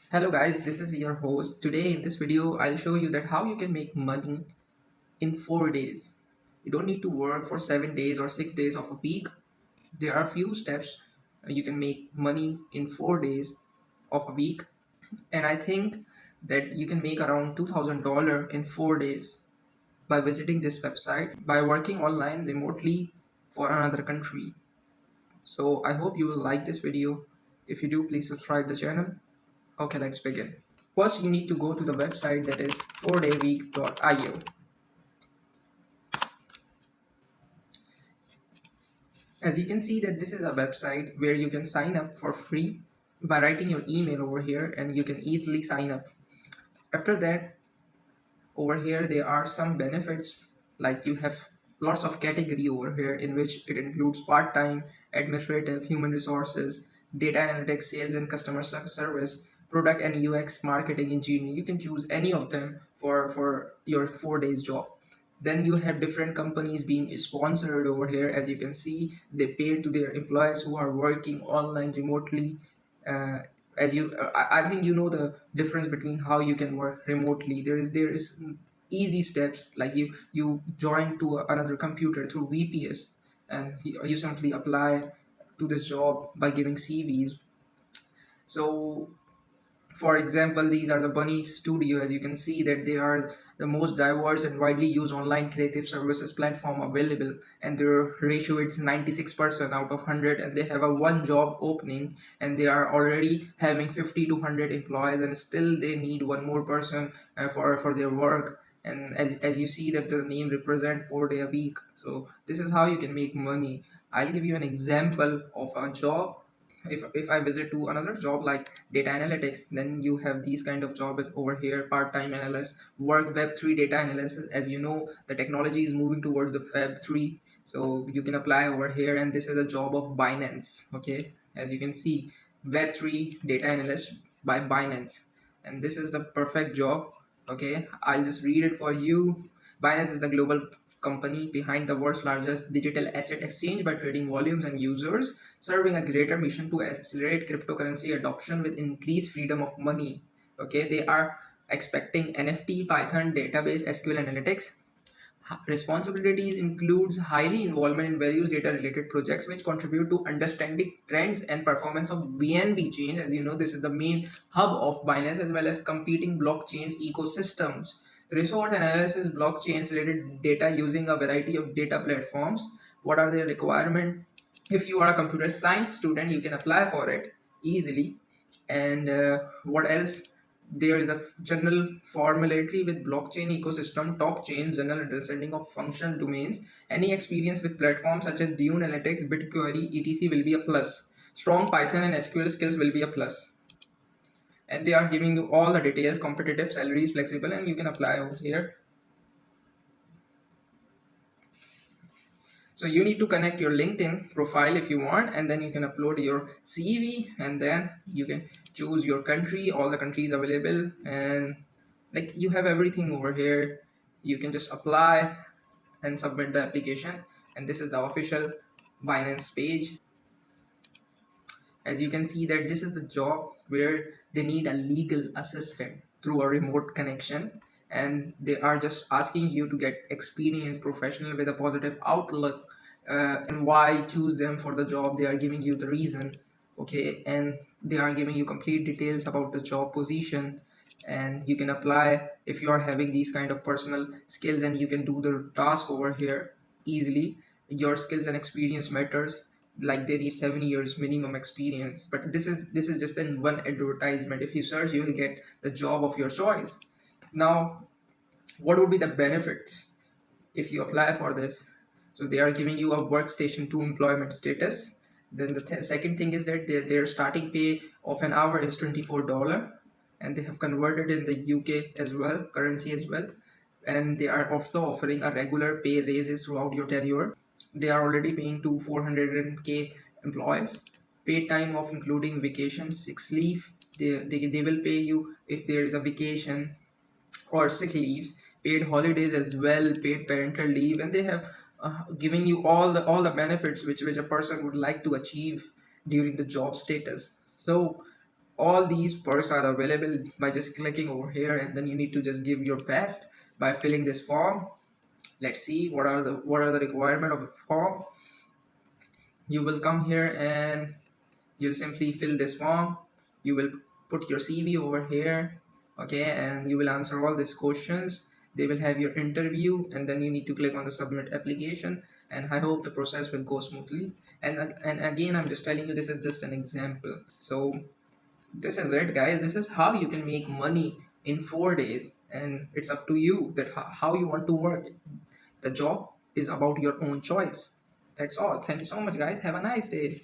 Hello guys, this is your host. Today in this video, I'll show you that how you can make money in 4 days. You don't need to work for 7 days or 6 days of a week. There are few steps you can make money in 4 days of a week. And I think that you can make around $2,000 in 4 days by visiting this website, by working online remotely for another country. So I hope you will like this video. If you do, please subscribe the channel. Okay, let's begin. First, you need to go to the website that is 4dayweek.io. As you can see that this is a website where you can sign up for free by writing your email over here and you can easily sign up. After that, over here there are some benefits, like you have lots of category over here in which it includes part-time, administrative, human resources, data analytics, sales and customer service, product and UX, marketing, engineering. You can choose any of them for your 4 days job. Then you have different companies being sponsored over here. As you can see, they pay to their employees who are working online remotely. uh, as you I think you know the difference between how you can work remotely. There is easy steps, like you join to another computer through VPS, and you simply apply to this job by giving CVs. So for example, these are the Bunny Studio. As you can see that they are the most diverse and widely used online creative services platform available, and their ratio is 96% out of 100, and they have a one job opening, and they are already having 50 to 100 employees, and still they need one more person for their work. And as you see that the name represent 4 day a week. So this is how you can make money. I'll give you an example of a job. If I visit to another job like data analytics, then you have these kind of jobs over here: part-time analyst, work web3 data analysis. As you know, the technology is moving towards the web3, so you can apply over here, and this is a job of Binance. Okay, as you can see, web3 data analyst by Binance, and this is the perfect job. Okay, I'll just read it for you. Binance is the global company behind the world's largest digital asset exchange by trading volumes and users, serving a greater mission to accelerate cryptocurrency adoption with increased freedom of money. Okay, they are expecting NFT, Python, database, SQL analytics. Responsibilities includes highly involvement in various data related projects which contribute to understanding trends and performance of BNB chain. As you know, this is the main hub of Binance, as well as competing blockchains ecosystems. Resource analysis, blockchains related data using a variety of data platforms. What are their requirements? If you are a computer science student, you can apply for it easily. And what else? There is a general formulary with blockchain ecosystem, top chains, general understanding of functional domains. Any experience with platforms such as Dune Analytics, BitQuery, etc. will be a plus. Strong Python and SQL skills will be a plus. And they are giving you all the details: competitive, salaries flexible, and you can apply over here. So you need to connect your LinkedIn profile if you want, and then you can upload your CV, and then you can choose your country, all the countries available, and like you have everything over here. You can just apply and submit the application, and this is the official Binance page. As you can see that this is the job where they need a legal assistant through a remote connection, and they are just asking you to get experienced professional with a positive outlook. And why choose them for the job, they are giving you the reason. Okay, and they are giving you complete details about the job position, and you can apply if you are having these kind of personal skills, and you can do the task over here easily. Your skills and experience matters, like they need 7 years minimum experience, but this is just in one advertisement. If you search, you will get the job of your choice. Now, what would be the benefits if you apply for this? So they are giving you a workstation to employment status. Then the second thing is that their starting pay of an hour is $24, and they have converted in the UK as well, currency as well. And they are also offering a regular pay raises throughout your tenure. They are already paying to 400k employees. Paid time off including vacation, sick leave. They will pay you if there is a vacation or sick leaves, paid holidays as well, paid parental leave, and they have giving you all the benefits which a person would like to achieve during the job status. So all these perks are available by just clicking over here, and then you need to just give your best by filling this form. Let's see what are the requirement of a form. You will come here and you'll simply fill this form. You will put your CV over here, okay, and you will answer all these questions. They will have your interview, and then you need to click on the submit application, and I hope the process will go smoothly. And again, I'm just telling you, this is just an example. So this is it, guys. This is how you can make money in 4 days, and it's up to you that how you want to work. The job is about your own choice. That's all. Thank you so much, guys. Have a nice day.